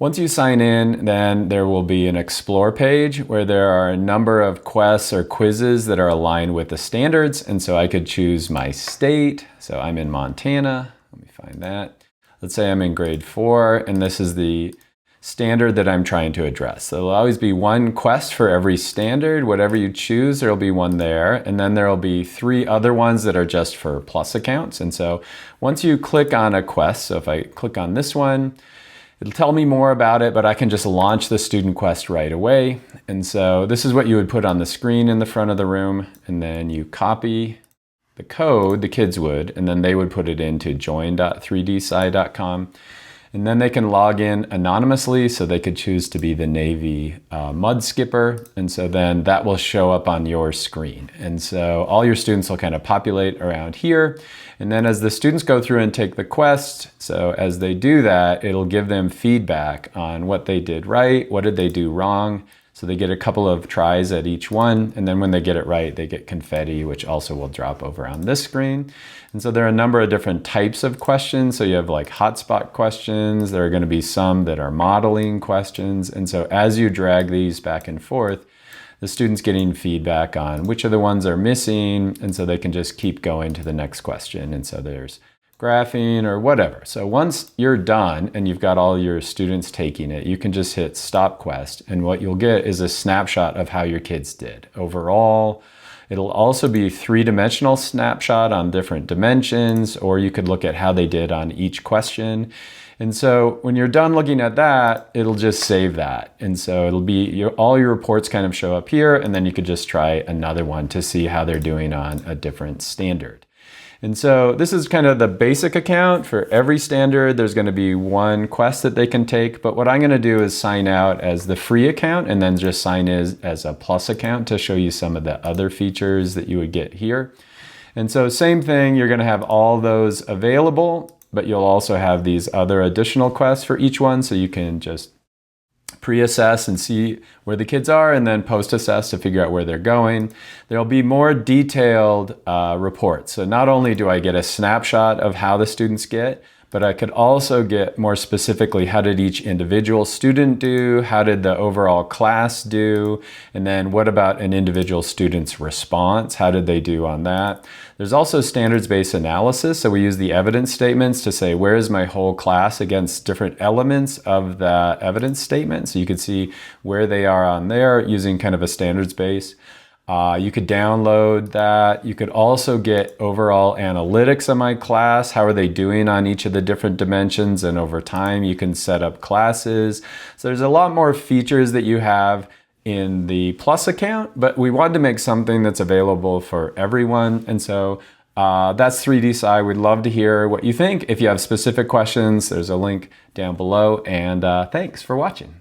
Once you sign in, then there will be an Explore page where there are a number of quests or quizzes that are aligned with the standards. And so I could choose my state. So I'm in Montana. Let me find that. Let's say I'm in grade 4, and this is the standard that I'm trying to address. So there'll always be one quest for every standard. Whatever you choose, there'll be one there. And then there'll be 3 other ones that are just for Plus accounts. And so once you click on a quest, so if I click on this one, it'll tell me more about it, but I can just launch the student quest right away. And so this is what you would put on the screen in the front of the room. And then you copy the code, the kids would, and then they would put it into join.3dsci.com. And then they can log in anonymously, so they could choose to be the Navy mud skipper. And so then that will show up on your screen. And so all your students will kind of populate around here. And then as the students go through and take the quest, so as they do that, it'll give them feedback on what they did right, what did they do wrong. So they get a couple of tries at each one, and then when they get it right, they get confetti, which also will drop over on this screen. And so there are a number of different types of questions. So you have like hotspot questions. There are going to be some that are modeling questions. And so as you drag these back and forth, the student's getting feedback on which of the ones are missing, and so they can just keep going to the next question. And so there's graphing or whatever. So once you're done and you've got all your students taking it, you can just hit stop quest, and what you'll get is a snapshot of how your kids did overall. It'll also be 3-dimensional snapshot on different dimensions, or you could look at how they did on each question. And so when you're done looking at that, it'll just save that. And so it'll be all your reports kind of show up here, and then you could just try another one to see how they're doing on a different standard. And so this is kind of the basic account. For every standard, there's going to be one quest that they can take. But what I'm going to do is sign out as the free account and then just sign in as a Plus account to show you some of the other features that you would get here. And so same thing, you're going to have all those available, but you'll also have these other additional quests for each one. So you can just pre-assess and see where the kids are, and then post-assess to figure out where they're going. There'll be more detailed reports. So not only do I get a snapshot of how the students get, but I could also get more specifically, how did each individual student do? How did the overall class do? And then what about an individual student's response? How did they do on that? There's also standards-based analysis. So we use the evidence statements to say, where is my whole class against different elements of the evidence statement? So you could see where they are on there using kind of a standards base. You could download that. You could also get overall analytics of my class. How are they doing on each of the different dimensions? And over time, you can set up classes. So there's a lot more features that you have in the Plus account, but we wanted to make something that's available for everyone. And so that's 3dsci. We'd love to hear what you think. If you have specific questions, there's a link down below. And thanks for watching.